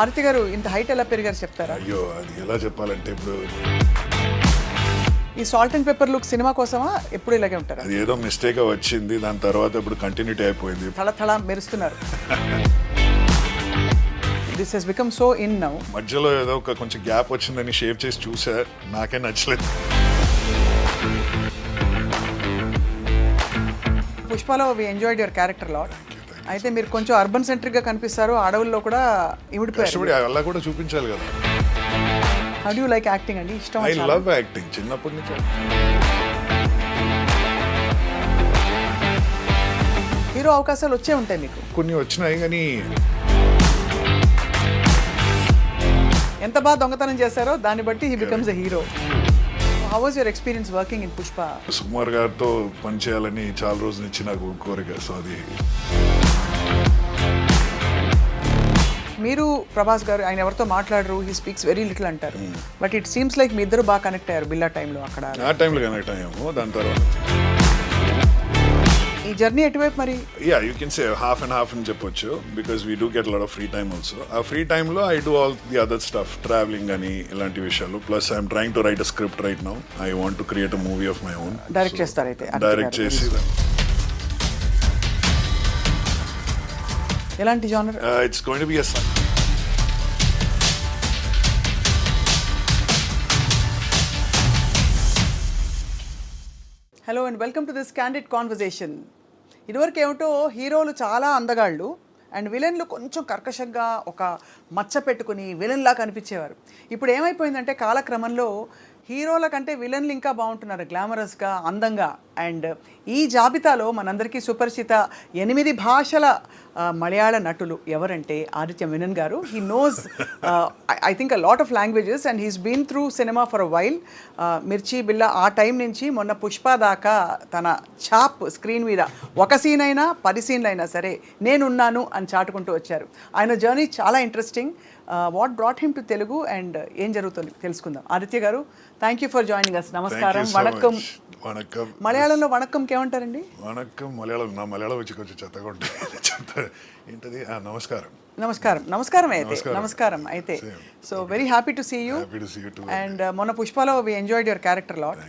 ఆరతి గారు ఇంత హైట్ ఎలా పెరిగారు చెప్తారా? అయ్యో అది ఎలా చెప్పాలంటే ఇప్పుడు ఈ salt and pepper look cinema కోసమా ఎప్పుడు ఇలాగే ఉంటారా? అది ఏదో మిస్టేక్ వచ్చింది, దాని తర్వాత ఇప్పుడు కంటిన్యూటీ అయిపోయింది. తల తల మెరుస్తున్నారు. This Hess become so in now. మధ్యలో ఏదో ఒక కొంచెం గ్యాప్ వచ్చిందని షేవ్ చేసి చూసా, నాకే నచ్చలేదు. పుష్పలో we enjoyed your character lot. అయితే మీరు కొంచెం అర్బన్ సెంట్రిక్ గా కనిపిస్తారు, అడవుల్లో కూడా ఇమిడిపోయారు. కష్టపడి అలా కూడా చూపించాలి కదా. How do you like acting అండి? ఇష్టం? ఐ లవ్ యాక్టింగ్ చిన్నప్పటి నుంచి. హీరో అవకాశాలు వచ్చే ఉంటాయి మీకు? కొన్ని వచ్చినాయి కానీ ఎంత బాగా దొంగతనం చేశారో దాన్ని బట్టి he becomes a hero. How was your experience working in Pushpa? Sukumar గారితో పనిచేయాలని చాలా రోజుల నుంచి నాకు కోరిక. సో అది మీరు ప్రభాస్ గారు ఆయన ఎవరితో మాట్లాడరు, హీ స్పీక్స్ వెరీ లిటిల్ అంటారు, బట్ ఇట్ సీమ్స్ లైక్ మీ ఇద్దరు బాగా కనెక్ట్ అయ్యారు బిల్లా టైంలో. అక్కడ ఆ టైంలో కనెక్ట్ అయ్యాము. దాని తర్వాత ఈ జర్నీ ఎటువైపు మరి? Yeah you can say half and half అని చెప్పొచ్చు, because we do get lot of free time also. ఆ ఫ్రీ టైంలో I do all the other stuff, travelling అని ఇలాంటి విషయాలు. Plus I'm trying to write a script right now. I want to create a movie of my own. Direct చేస్తారైతే? Direct చేసి ఎలాంటి genre? It's going to be a hello and welcome to this candid conversation. ఇదివరకు ఏమిటో హీరోలు చాలా అందగాళ్ళు and విలన్లు కొంచెం కర్కశంగా ఒక మచ్చ పెట్టుకుని విలన్లా కనిపించేవారు. ఇప్పుడు ఏమైపోయిందంటే కాలక్రమంలో హీరోల కంటే విలన్లు ఇంకా బాగుంటున్నారు, గ్లామరస్గా, అందంగా. అండ్ ఈ జాబితాలో మనందరికీ సుపరిచిత 8 భాషల మలయాళ నటులు ఎవరంటే ఆదిత్య మెనన్ గారు. He knows I think a lot of languages and he's been through cinema for a while. Mirchi Billa ఆ టైం నుంచి మొన్న పుష్ప దాకా తన ఛాప్ స్క్రీన్ మీద ఒక సీన్ అయినా 10 సీన్లు అయినా సరే నేనున్నాను అని చాటుకుంటూ వచ్చారు. ఆయన జర్నీ చాలా interesting. What brought him to Telugu and ఏం జరుగుతుంది తెలుసుకుందాం. ఆదిత్య గారు, thank you for joining us. నమస్కారం. వణక్కం. వణక్కం. మలయాళంలో వణక్కంకి ఏమంటారండి? వణక్కం మలయాళం. నా మలయాళం వచ్చి కొంచెం చెత్తగా ఉంటుంది. ఏంటది? నమస్కారం. నమస్కారం. నమస్కారం అయితే నమస్కారం అయితే. So very happy to see you. And మొన్న పుష్పలో we enjoyed your character lot.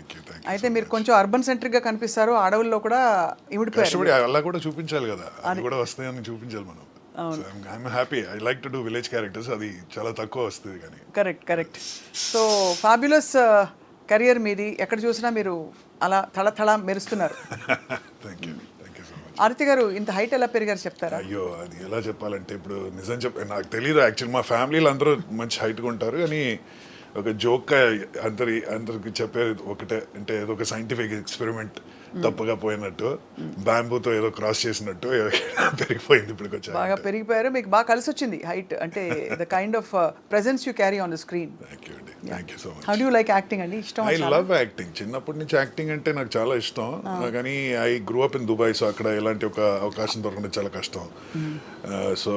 అయితే మీరు కొంచెం అర్బన్ సెంట్రిక్ గా కనిపిస్తారు, అడవుల్లో కూడా ఇమిడిపోయారు. కష్టపడి అలా కూడా చూపించాలి కదా, అది కూడా వస్తాయని చూపించాలి మనం. I'm happy. I like to do village characters. అది చాలా తక్కువ వస్తుంది కానీ. కరెక్ట్. సో ఫ్యాబ్యులస్ కెరియర్ మీది. ఎక్కడ చూసినా మీరు అలా తల తల మెరుస్తున్నారు. Thank you so much. Aarti గారు ఇంత హైట్ ఎలా పెరిగారు చెప్తారా? అయ్యో అది ఎలా చెప్పాలంటే ఇప్పుడు నిజం నాకు తెలియదు యాక్చువల్లీ. మా ఫ్యామిలీలో అందరూ మంచి హైట్గా ఉంటారు కానీ ఒక జోక్గా అందరికి చెప్పేది ఒకటే, అంటే ఏదో ఒక సైంటిఫిక్ ఎక్స్పెరిమెంట్ తప్పగా పోయినట్టు, బ్యాంబూతో ఏదో క్రాస్ చేసినట్టు పెరిగిపోయింది. ఇప్పుడు బాగా పెరిగిపోయారు. మీకు బాగా కలిసి వచ్చింది హైట్, అంటే the kind of presence you carry on the screen. Thank you so much. How do you like acting అండి? ఇష్టం? I love acting. చిన్నప్పటి నుంచి యాక్టింగ్ అంటే నాకు చాలా ఇష్టం. కానీ I grew up in Dubai. So అక్కడ ఇలాంటి ఒక అవకాశం దొరకడం చాలా కష్టం. సో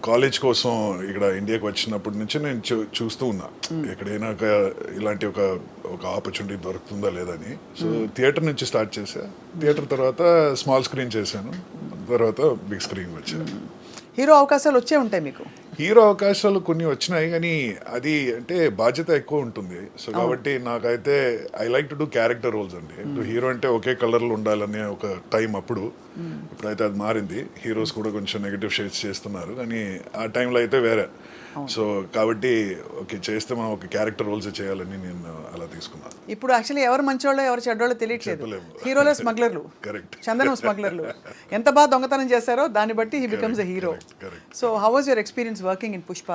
కాలేజ్ కోసం ఇక్కడ ఇండియాకి వచ్చినప్పటి నుంచి నేను చూస్తూ ఉన్నా ఎక్కడైనా ఇలాంటి ఒక ఆపర్చునిటీ దొరుకుతుందా లేదని. సో థియేటర్ నుంచి స్టార్ట్ చేశా. థియేటర్ తర్వాత స్మాల్ స్క్రీన్ చేశాను, తర్వాత బిగ్ స్క్రీన్ వచ్చాను. హీరో అవకాశాలు వచ్చే ఉంటాయి మీకు? హీరో అవకాశాలు కొన్ని వచ్చినాయి కానీ అది అంటే బాధ్యత ఎక్కువ ఉంటుంది. సో కాబట్టి నాకైతే I like to do character roles అండి. హీరో అంటే ఒకే కలర్లో ఉండాలనే ఒక టైం అప్పుడు. ఇప్పుడైతే అది మారింది. హీరోస్ కూడా కొంచెం నెగటివ్ షేడ్స్ చేస్తున్నారు కానీ ఆ టైంలో అయితే వేరే. సో కాబట్టి ఓకే చేస్తే మనం ఒక క్యారెక్టర్ రోల్స్ చేయాలని నేను అలా తీసుకున్నాను. ఇప్పుడు యాక్చువల్లీ ఎవరు మంచోళ్ళో ఎవరు చెడ్డోళ్ళో తెలియట్లేదు. హీరోలే స్మగ్లర్లు, కరెక్ట్, చందనం స్మగ్లర్లు. ఎంత బాగా దొంగతనం చేశారో దాన్ని బట్టి he becomes a hero. So how was your experience working in Pushpa?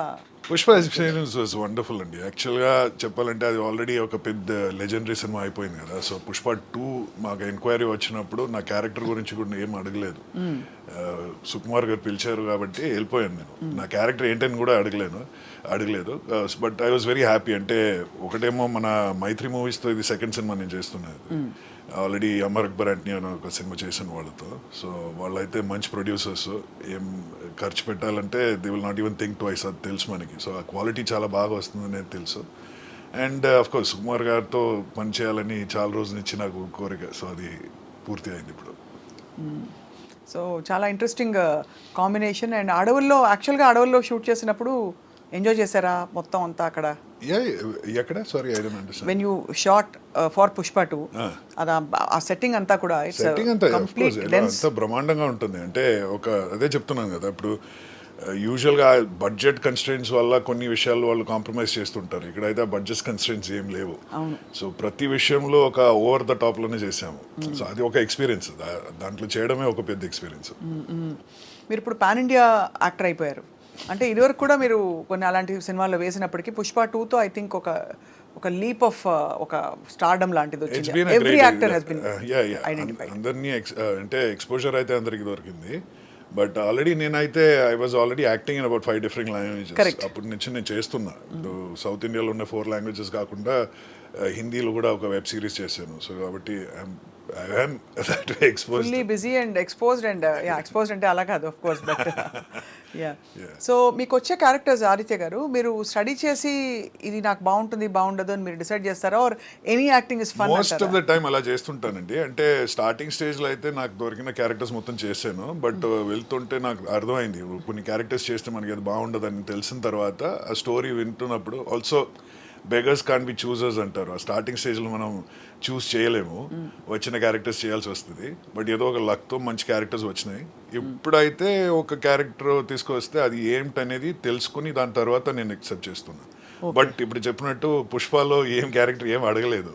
Pushpa experience was wonderful అండి. యాక్చువల్గా చెప్పాలంటే అది ఆల్రెడీ ఒక పెద్ద లెజెండరీ సినిమా అయిపోయింది కదా. సో పుష్ప 2 మాకు ఎంక్వైరీ వచ్చినప్పుడు నా క్యారెక్టర్ గురించి కూడా ఏం అడగలేదు. సుకుమార్ గారు పిలిచారు కాబట్టి వెళ్ళిపోయాను నేను. నా క్యారెక్టర్ ఏంటని కూడా అడగలేదు. But I was very happy. అంటే ఒకటేమో మన మైత్రి మూవీస్తో ఇది సెకండ్ సినిమా నేను చేస్తున్నది. ఆల్రెడీ అమర్ అక్బర్ అంటనీ అని ఒక సినిమా చేశాను వాళ్ళతో. సో వాళ్ళైతే మంచి ప్రొడ్యూసర్స్. ఏం ఖర్చు పెట్టాలంటే they will not even think twice, అది తెలుసు మనకి. సో ఆ క్వాలిటీ చాలా బాగా వస్తుందనేది తెలుసు. అండ్ అఫ్ కోర్స్ సుకుమార్ గారితో పనిచేయాలని చాలా రోజుల నుంచి నాకు కోరిక. సో అది పూర్తి అయింది ఇప్పుడు. సో చాలా ఇంట్రెస్టింగ్ కాంబినేషన్. అండ్ అడవుల్లో యాక్చువల్గా అడవుల్లో షూట్ చేసినప్పుడు ఎంజాయ్ చేశారా మొత్తం అంతా అక్కడ? ఎక్కడ? Sorry, I don't understand. When you shot for Pushpa 2, అది ఆ సెట్టింగ్ అంతా కూడా సెట్టింగ్ అంతా కంప్లీట్ అంతా బ్రహ్మాండంగా ఉంటుంది. అంటే అదే చెప్తున్నాను కదా, ఇప్పుడు యూజువల్గా బడ్జెట్ కన్స్ట్రెంట్స్ వల్ల కొన్ని విషయాలు వాళ్ళు కాంప్రమైజ్ చేస్తుంటారు. ఇక్కడైతే ఆ బడ్జెట్ కన్స్ట్రెంట్స్ ఏం లేవు. సో ప్రతి విషయంలో ఒక ఓవర్ ద టాప్లోనే చేసాము. సో అది ఒక ఎక్స్పీరియన్స్, దాంట్లో చేయడమే ఒక పెద్ద ఎక్స్పీరియన్స్. మీరు ఇప్పుడు పాన్ ఇండియా యాక్టర్ అయిపోయారు. అంటే ఇదివరకు కూడా మీరు కొన్ని అలాంటి సినిమాల్లో వేసినప్పటికీ పుష్ప 2తో ఐ థింక్ ఒక లీప్ ఆఫ్ ఒక స్టార్డమ్ లాంటిది వచ్చింది. Every actor has been identified. అందరినీ అంటే ఎక్స్పోజర్ అయితే అందరికి దొరికింది. బట్ ఆల్రెడీ నేనైతే I was already acting in about 5 different languages. అప్పటి నుంచి నేను చేస్తున్నా. ఇప్పుడు సౌత్ ఇండియాలో ఉన్న 4 లాంగ్వేజెస్ కాకుండా హిందీలో కూడా ఒక వెబ్ సిరీస్ చేశాను. సో కాబట్టి I'm exposed, fully busy and exposed. And exposed అంటే అలా కాదు ఆఫ్ కోర్స్, బట్ సో మీకు వచ్చే క్యారెక్టర్స్ ఆదిత్య గారు, మీరు స్టడీ చేసి ఇది నాకు బాగుండదు అని మీరు డిసైడ్ చేస్తారా, or any acting is fun? Most of the time అలా చేస్తుంటానండి. అంటే స్టార్టింగ్ స్టేజ్లో అయితే నాకు దొరికిన క్యారెక్టర్స్ మొత్తం చేశాను. బట్ వెళ్తుంటే నాకు అర్థమైంది కొన్ని క్యారెక్టర్స్ చేస్తే మనకి అది బాగుండదని తెలిసిన తర్వాత ఆ స్టోరీ వింటున్నప్పుడు also beggars can be choosers అంటారు. ఆ స్టార్టింగ్ స్టేజ్లో మనం చూస్ చేయలేము, వచ్చిన క్యారెక్టర్స్ చేయాల్సి వస్తుంది. బట్ ఏదో ఒక లక్తో మంచి క్యారెక్టర్స్ వచ్చినాయి. ఇప్పుడైతే ఒక క్యారెక్టర్ తీసుకొస్తే అది ఏంటనేది తెలుసుకుని దాని తర్వాత నేను యాక్సెప్ట్ చేస్తున్నాను. బట్ ఇప్పుడు చెప్పినట్టు పుష్పలో ఏం క్యారెక్టర్ ఏం అడగలేదు,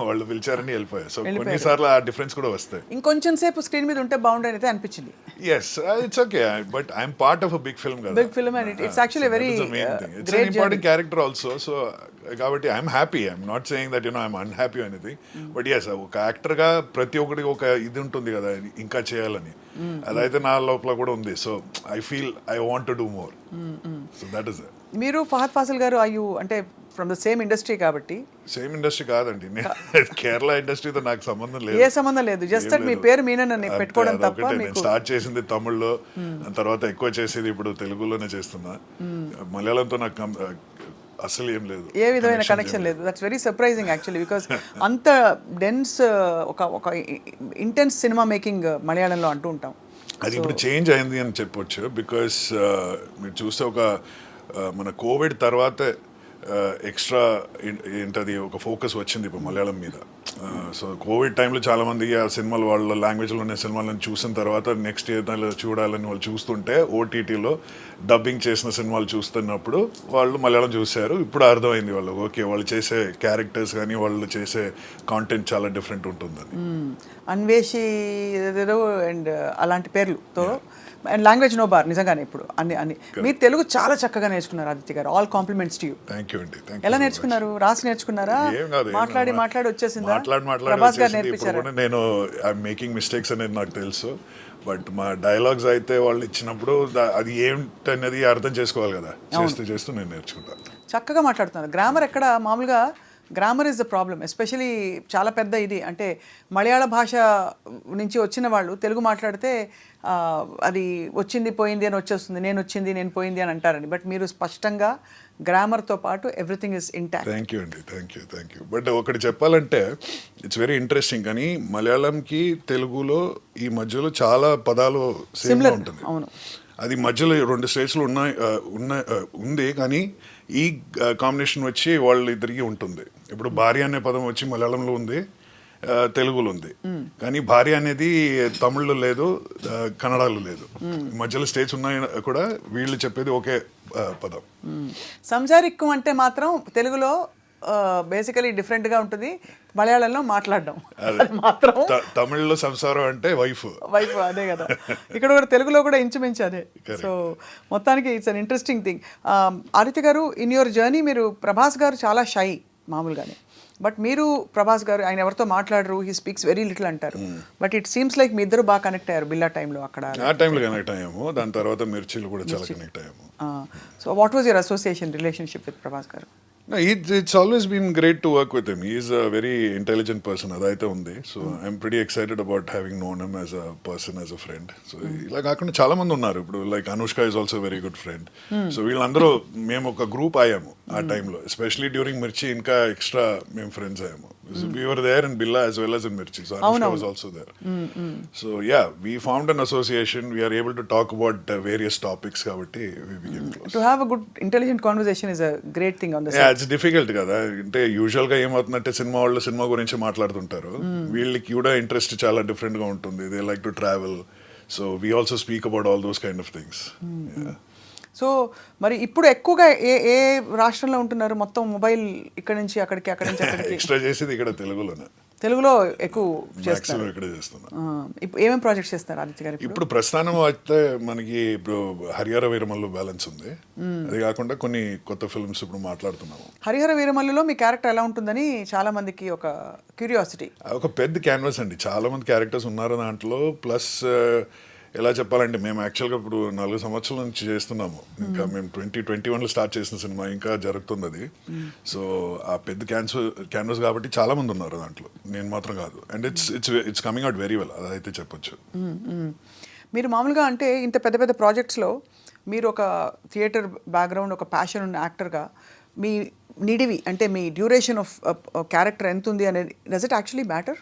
వాళ్ళు పిలిచారని వెళ్ళిపోయారు. సో కొన్నిసార్లు ఆ డిఫరెన్స్ కూడా వస్తాయి. ఇంకొంచెం సేపు స్క్రీన్ మీద ఉంటే బాగుండని అయితే అనిపించింది. Yes, it's okay, but I'm part of a big film కదా. Big film and it's actually very it's an important character also. So కాబట్టి I'm happy, I'm not saying that I'm unhappy anything. But yes, ఒక యాక్టర్గా ప్రతి ఒక్కరికి ఒక ఇది ఉంటుంది కదా ఇంకా చేయాలని. అదైతే నా లోపల కూడా ఉంది. So I feel I want to do more. So that is it. మీరు ఫహద్ ఫాసిల్ గారు అయ్యూ అంటే ఫ్రమ్ ద సేమ్ ఇండస్ట్రీ కాబట్టి. సేమ్ ఇండస్ట్రీ కాదండి, కేరళ ఇండస్ట్రీతో నాకు సంబంధం లేదు. ఏ సంబంధం లేదు, జస్ట్ మీ పేరు మీనని పెట్టుకోవడం తప్ప. నేను స్టార్ట్ చేసింది తమిళ్లో, తర్వాత ఎక్కువ చేసేది ఇప్పుడు తెలుగులోనే చేస్తున్నా. మలయాళంతో నాకు అసలు ఏం లేదు, ఏ విధమైన కనెక్షన్ లేదు. That's very surprising actually, because అంత డెన్స్ ఒక ఇంటెన్స్ సినిమా మేకింగ్ మలయాళంలో అంటూ ఉంటాం. అది ఇప్పుడు చేంజ్ అయింది అని చెప్పొచ్చు. బికాస్ మీరు చూస్తే మన కోవిడ్ తర్వాత ఎక్స్ట్రా ఏంటది ఒక ఫోకస్ వచ్చింది ఇప్పుడు మలయాళం మీద. సో కోవిడ్ టైంలో చాలామంది ఆ సినిమాలు వాళ్ళ లాంగ్వేజ్లో ఉన్న సినిమాలను చూసిన తర్వాత నెక్స్ట్ ఏదైనా చూడాలని వాళ్ళు చూస్తుంటే ఓటీటీలో డబ్బింగ్ చేసిన సినిమాలు చూస్తున్నప్పుడు వాళ్ళు మలయాళం చూశారు. ఇప్పుడు అర్థమైంది వాళ్ళు, ఓకే వాళ్ళు చేసే క్యారెక్టర్స్ కానీ వాళ్ళు చేసే కాంటెంట్ చాలా డిఫరెంట్ ఉంటుందని. అన్వేషి అండ్ అలాంటి పేర్లుతో అండ్ లాంగ్వేజ్ నో బార్ నిజంగానే ఇప్పుడు అన్ని మీరు తెలుగు చాలా చక్కగా నేర్చుకున్నారు ఆదిత్య గారు. All compliments to you. Thank you అండి. ఎలా నేర్చుకున్నారు? రాసి నేర్చుకున్నారా? మాట్లాడి వచ్చేసిందా? ప్రభాస్ గారు నేర్పించారు. నేను మేకింగ్ మిస్టేక్స్ అనేది నాకు తెలుసు. బట్ మా డైలాగ్స్ అయితే వాళ్ళు ఇచ్చినప్పుడు అది ఏంటనేది అర్థం చేసుకోవాలి కదా, చేస్తూ నేను నేర్చుకుంటాను. చక్కగా మాట్లాడుతున్నారు. గ్రామర్ ఎక్కడ మామూలుగా grammar is the problem, especially చాలా పెద్ద ఇది. అంటే మలయాళ భాష నుంచి వచ్చిన వాళ్ళు తెలుగు మాట్లాడితే అది వచ్చింది పోయింది అని వచ్చేస్తుంది, నేను వచ్చింది నేను పోయింది అని అంటారని. బట్ మీరు స్పష్టంగా గ్రామర్తో పాటు everything is intact. Thank you అండి, థ్యాంక్ యూ. బట్ ఒకటి చెప్పాలంటే ఇట్స్ వెరీ ఇంట్రెస్టింగ్. కానీ మలయాళంకి తెలుగులో ఈ మధ్యలో చాలా పదాలు సేమ్గా ఉంటుంది. అవును, అది మధ్యలో 2 స్టేట్స్లో ఉంది. కానీ ఈ కాంబినేషన్ వచ్చి వాళ్ళు ఇద్దరికి ఉంటుంది. ఇప్పుడు భార్య అనే పదం వచ్చి మలయాళంలో ఉంది, తెలుగులో ఉంది. కానీ భార్య అనేది తమిళ్లో లేదు, కన్నడలో లేదు. మధ్యలో స్టేట్స్ ఉన్నాయి కూడా వీళ్ళు చెప్పేది ఒకే పదం. సంసారిక్కం అంటే మాత్రం తెలుగులో బేసికలీ డిఫరెంట్గా ఉంటుంది, మలయాళంలో మాట్లాడడం మాత్రం. తమిళ్లో సంసారం అంటే వైఫ్, అదే కదా. ఇక్కడ కూడా తెలుగులో కూడా ఇంచుమించు అదే. సో మొత్తానికి it's an interesting thing. Aditya గారు, ఇన్ యువర్ జర్నీ మీరు ప్రభాస్ గారు చాలా షై మామూలుగానే, బట్ మీరు ప్రభాస్ గారు ఆయన ఎవరితో మాట్లాడరు, హీ స్పీక్స్ వెరీ లిటిల్ అంటారు. బట్ ఇట్ సీమ్స్ లైక్ మీ ఇద్దరు బాగా కనెక్ట్ అయ్యారు బిల్లా టైంలో. అక్కడ ఆ టైంలో కనెక్ట్ అయ్యాము, దాని తర్వాత మిర్చిలు కూడా చాలా కనెక్ట్ అయ్యాము. So what was your association relationship with Prabhas గారు? No, it's always been great to work with him. He is a very intelligent person. Adaithe undi. So I'm pretty excited about having known him as a person, as a friend. So ఇలా కాకుండా చాలా మంది ఉన్నారు ఇప్పుడు. Like Anushka is also a very good friend. So వీళ్ళందరూ మేము ఒక group అయ్యాము. ఆ టైంలో, ఎస్పెషలీ డ్యూరింగ్ మిర్చి ఇంకా ఎక్స్ట్రా మేము ఫ్రెండ్స్ అయ్యాము. We are there in Billa as well as in Mirchi, so Anushka was also there. So yeah, we found an association, we are able to talk about various topics, కాబట్టి we became close. To have a good intelligent conversation is a great thing on the yeah, it's difficult కదా. అంటే usual గా ఏమవుతుందంటే cinema వాళ్ళు cinema గురించి మాట్లాడుతుంటారు, వీళ్ళకి కూడా ఇంట్రెస్ట్ చాలా డిఫరెంట్ గా ఉంటుంది. They like to travel, so we also speak about all those kind of things. So మరి ఇప్పుడు ఎక్కువగా ఏ ఏ రాష్ట్రంలో ఉంటున్నారు? మొత్తం మొబైల్ ఇక్కడ నుంచి అక్కడికి, అక్కడి నుంచి అక్కడికి. ఎక్స్ట్రా చేసేది ఇక్కడ తెలుగులోనే, తెలుగులో ఎక్కువ మాక్సిమం చేస్తారు. ఇక్కడే చేస్తున్నా. ఇప్పుడు ఏమేమి ప్రాజెక్ట్స్ చేస్తారు ఆదిత్య గారు? ఇప్పుడు ప్రస్థానం అయితే మనకి ఇప్పుడు హరిహర వీరమల్లు బ్యాలెన్స్ ఉంది, అది కాకుండా కొన్ని కొత్త ఫిల్మ్స్ ఇప్పుడు మాట్లాడుతున్నాము. హరిహర వీరమల్లులో మీ క్యారెక్టర్ ఎలా ఉంటుందని చాలా మందికి ఒక క్యూరియాసిటీ. ఒక పెద్ద క్యాన్వాస్ అండి, చాలా మంది క్యారెక్టర్స్ ఉన్నారు దాంట్లో. ప్లస్ ఎలా చెప్పాలంటే మేము యాక్చువల్గా ఇప్పుడు 4 సంవత్సరాల నుంచి చేస్తున్నాము. ఇంకా మేము 2021లో స్టార్ట్ చేసిన సినిమా ఇంకా జరుగుతుంది అది. సో ఆ పెద్ద క్యాన్వాస్ కాబట్టి చాలా మంది ఉన్నారు దాంట్లో, నేను మాత్రం కాదు. And it's coming out very well, అదైతే చెప్పొచ్చు. మీరు మామూలుగా అంటే ఇంత పెద్ద పెద్ద ప్రాజెక్ట్స్లో మీరు ఒక థియేటర్ బ్యాక్గ్రౌండ్, ఒక ప్యాషన్ ఉన్న యాక్టర్గా మీ నిడివి అంటే మీ డ్యూరేషన్ ఆఫ్ క్యారెక్టర్ ఎంత ఉంది అనేది, does it actually matter?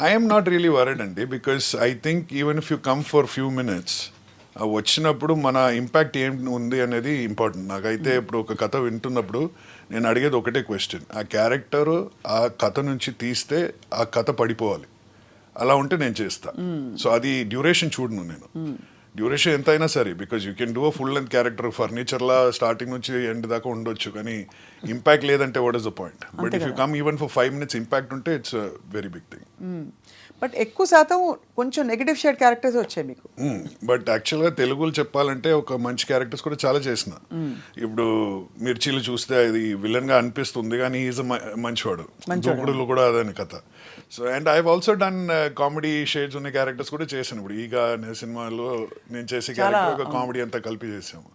I am not really worried అండి, because I think even if you come for few minutes, వచ్చినప్పుడు మన ఇంపాక్ట్ ఏం ఉంది అనేది ఇంపార్టెంట్. నాకైతే ఇప్పుడు ఒక కథ వింటున్నప్పుడు నేను అడిగేది ఒకటే క్వశ్చన్, ఆ క్యారెక్టరు ఆ కథ నుంచి తీస్తే ఆ కథ పడిపోవాలి, అలా ఉంటే నేను చేస్తా. సో అది డ్యూరేషన్ చూడను నేను, డ్యూరేషన్ ఎంత అయినా సరే, because you can do a full length character ఫర్నిచర్లా స్టార్టింగ్ నుంచి ఎండ్ దాకా ఉండొచ్చు, కానీ ఇంపాక్ట్ లేదంటే what is the point? But if you come even for 5 minutes impact ఉంటే it's very big thing. But ఎక్కువ శాతం కొంచెం నెగటివ్ షేడ్ క్యారెక్టర్స్ వచ్చాయి మీకు. బట్ యాక్చువల్గా తెలుగులో చెప్పాలంటే ఒక మంచి క్యారెక్టర్స్ కూడా చాలా చేసిన. ఇప్పుడు మిర్చిలు చూస్తే అది విలన్గా అనిపిస్తుంది, కానీ ఈజ్ మంచివాడు. దూకుడులో కూడా అదని కథ. So and I also done comedy shades ఉన్న క్యారెక్టర్స్ కూడా చేశాను. ఇప్పుడు ఈగా అనే సినిమాలో నేను చేసే క్యారెక్టర్ ఒక కామెడీ అంతా కలిపి చేసాము.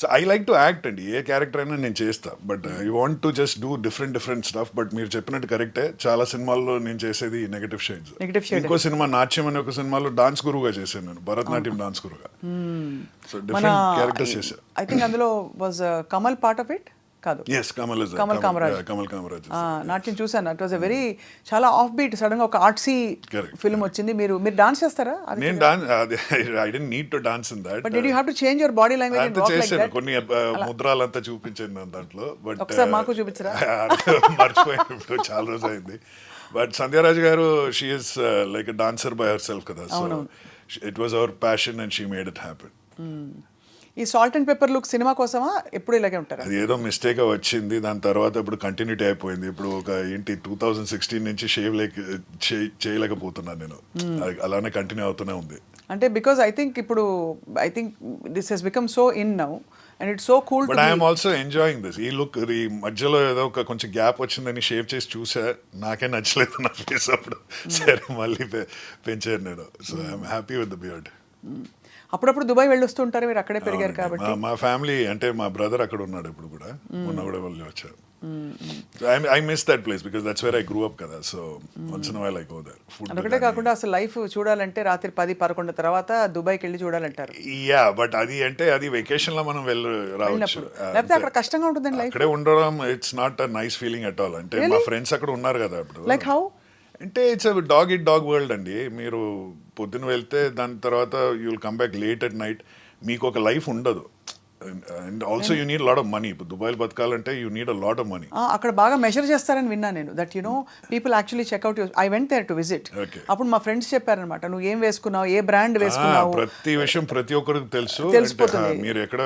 So I like to act అండి, ఏ క్యారెక్టర్ అయినా నేను చేస్తా. But I want to just do different stuff. But మీరు చెప్పినట్టు కరెక్టే, చాలా సినిమాల్లో నేను చేసేది నెగటివ్ షేడ్స్. ఇంకో సినిమా నాట్యం అనే ఒక సినిమాలో డాన్స్ గురువుగా చేశాను నేను, భరతనాట్యం డాన్స్ గురువుగా. సో డిఫరెంట్ క్యారెక్టర్స్ చేశాను. ఐ థింక్ అందులో was Kamal part of it కాదు? yes, కమల్ కామరాజ్. నాట్యం చూసాను. ఇట్ వాజ్ ఎ వెరీ చాలా ఆఫ్ బీట్, సడన్ గా ఒక ఆర్ట్సీ ఫిల్మ్ వచ్చింది. మీరు డాన్స్ చేస్తారా? నేను dance, I don't need to dance in that. But did you have to change your body language and walk like that? కొన్ని ముద్రలంతా చూపించాను దాంట్లో. బట్ ఒకసారి మాకు చూపించరా? మర్చిపోయాను, ఇప్పుడు చాలా రోజు అయింది. బట్ సంధ్యారాజ్ గారు, she is like a dancer by her self కదా. So it was our passion and she made it happen. ఈ salt and pepper look cinema కోసమా ఎప్పుడు ఇలాగే ఉంటారు? అది ఏదో మిస్టేక్ వచ్చింది, దాని తర్వాత ఇప్పుడు కంటిన్యూటీ అయిపోయింది. ఇప్పుడు ఒక 2016 నుంచి షేవ్ చేయలేకపోతున్నాను నేను, అలానే కంటిన్యూ అవుతూనే ఉంది. అంటే because I think this Hess become so in now and it's so cool. But I'm also enjoying this. ఈ లుక్, ఈ మధ్యలో ఏదో ఒక కొంచెం గ్యాప్ వచ్చిందని షేవ్ చేసి చూసా, నాకే నచ్చలేదు నా ఫేస్. అప్పుడు సరే మళ్ళీ పెంచాను నేను. So I'm happy with the beard. అప్పుడప్పుడు దుబాయ్ వెళ్ళొస్తూ ఉంటారు, మీరు అక్కడే పెరిగారు కాబట్టి. మా ఫ్యామిలీ అంటే మా బ్రదర్ అక్కడ ఉన్నాడు ఇప్పుడు కూడా, మొన్న కూడా వెళ్ళి వచ్చారు. I miss that place because that's where I grew up కదా. So once in a while I go there. అదొకటే కాకుండా అసలు లైఫ్ చూడాలంటే రాత్రి 10-11 తర్వాత దుబాయ్కి వెళ్ళి చూడాలంటారు. యా, బట్ అది అంటే అది వెకేషన్ లో మనం వెళ్ళి రావచ్చు, లేకపోతే అక్కడ కష్టంగా ఉంటుందండి లైఫ్. అక్కడే ఉండడం it's not a nice feeling at all. అంటే మా ఫ్రెండ్స్ అక్కడ ఉన్నారు కదా ఇప్పుడు. Like how? అంటే ఇట్స్ డాగ్ వరల్డ్ అండి. మీరు పొద్దున వెళ్తే దాని తర్వాత you will come back late at night. మీకు ఒక లైఫ్ ఉండదు. And also you need lot of money. ఇప్పుడు దుబాయ్లో బతకాలంటే you need a lot of money. అక్కడ బాగా మెజర్ చేస్తారని విన్నా నేను. That you know people actually check out. I went there to visit. అప్పుడు మా ఫ్రెండ్స్ చెప్పారనమాట, నువ్వు ఏం వేసుకున్నావు, ఏ బ్రాండ్ వేసుకున్నావు, ప్రతి విషయం ప్రతి ఒక్కరికి తెలుసు. మీరు ఎక్కడ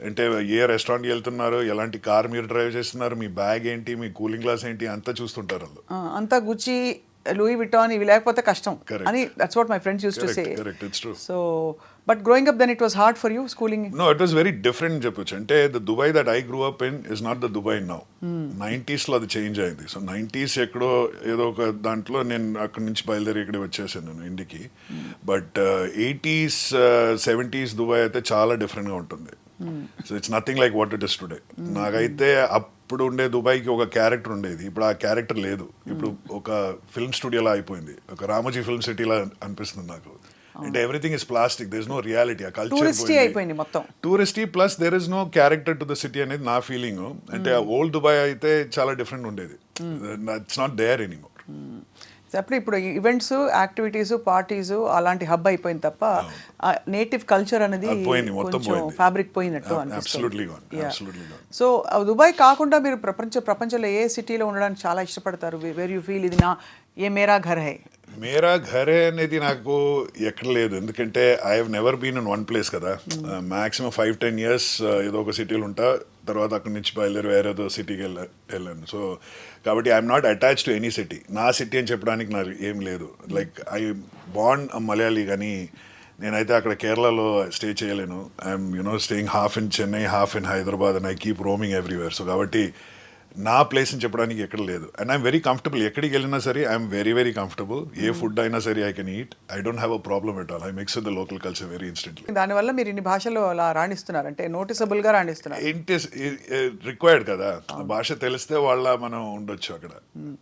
అంటే ఏ రెస్టారెంట్కి వెళ్తున్నారు, ఎలాంటి కార్ మీరు డ్రైవ్ చేస్తున్నారు, మీ బ్యాగ్ ఏంటి, మీ కూలింగ్ గ్లాస్ ఏంటి, అంతా చూస్తుంటారు వాళ్ళు. అంతా గుచ్చి, లూయి విటాన్ ఇవి లేకపోతే కష్టం అని. That's what my friends use to say. So but growing up then it was hard for you schooling? No, it was very different చెప్పొచ్చు. అంటే the Dubai that I grew up in is not the Dubai now. 90s లో అది change అయింది. So 90s ఎక్కడో ఏదో ఒక దాంట్లో నేను అక్కడి నుంచి బయలుదేరి ఇక్కడే వచ్చేసాను నేను ఇంటికి. బట్ 80s 70s దుబాయ్ అయితే చాలా డిఫరెంట్గా ఉంటుంది. So it's nothing like what it is today. నాకైతే అప్పుడు ఉండే దుబాయ్కి ఒక క్యారెక్టర్ ఉండేది, ఇప్పుడు ఆ క్యారెక్టర్ లేదు. ఇప్పుడు ఒక ఫిల్మ్ స్టూడియోలా అయిపోయింది, ఒక రామోజీ ఫిల్మ్ సిటీలా అనిపిస్తుంది నాకు. అంటే everything is plastic, there is no reality. ఆ కల్చర్ టూరిస్టీ అయిపోయింది మొత్తం. Touristy plus there is no character to the city అనేది నా ఫీలింగ్. అంటే ఓల్డ్ దుబాయ్ అయితే చాలా డిఫరెంట్ ఉండేది, ఇట్స్ నాట్ దేర్ ఎనీమోర్. ఇప్పుడు ఈవెంట్స్, యాక్టివిటీస్, పార్టీస్ అలాంటి హబ్ అయిపోయింది తప్ప నేటివ్ కల్చర్ అనేది అది పోయింది, మొత్తం కొంచెం పోయింది. ఫ్యాబ్రిక్ పోయినట్టు Absolutely అనిపిస్తుంది. gone, absolutely gone. So Dubai కాకుండా మీరు ప్రపంచంలో ఏ సిటీలో ఉండడానికి చాలా ఇష్టపడతారు? వేర్ యూ ఫీల్ ఇది ఏ మేరా ఘర్ హై? మేరా ఘరే అనేది నాకు ఎక్కడ లేదు, ఎందుకంటే I have never been in one place కదా. మాక్సిమం 5-10 years ఏదో ఒక సిటీలో ఉంటా, తర్వాత అక్కడి నుంచి బయలుదేరి వేరేదో సిటీకి వెళ్ళాను. సో కాబట్టి I'm not attach to any city. నా సిటీ అని చెప్పడానికి నాకు ఏం లేదు. లైక్ ఐ బాండ్ మలయాళీ, కానీ నేనైతే అక్కడ కేరళలో స్టే చేయలేను. I'm staying half in Chennai, half in Hyderabad, and I keep roaming everywhere. So కాబట్టి నా ప్లేస్ అని చెప్పడానికి ఎక్కడ లేదు. And I'm very comfortable. ఎక్కడికి వెళ్ళినా సరే I'm very very comfortable. A food అయినా సరే I can eat. I don't have a problem at all. I mix with the local culture very instantly. దానివల్ల మీరు ఇన్ని భాషల్లో అలా రాణిస్తున్నారు అంటే నోటిసబుల్ గా రాణిస్తున్నారు. రిక్వైర్డ్ కదా, భాష తెలిస్తే వాళ్ళ మనం ఉండొచ్చు అక్కడ.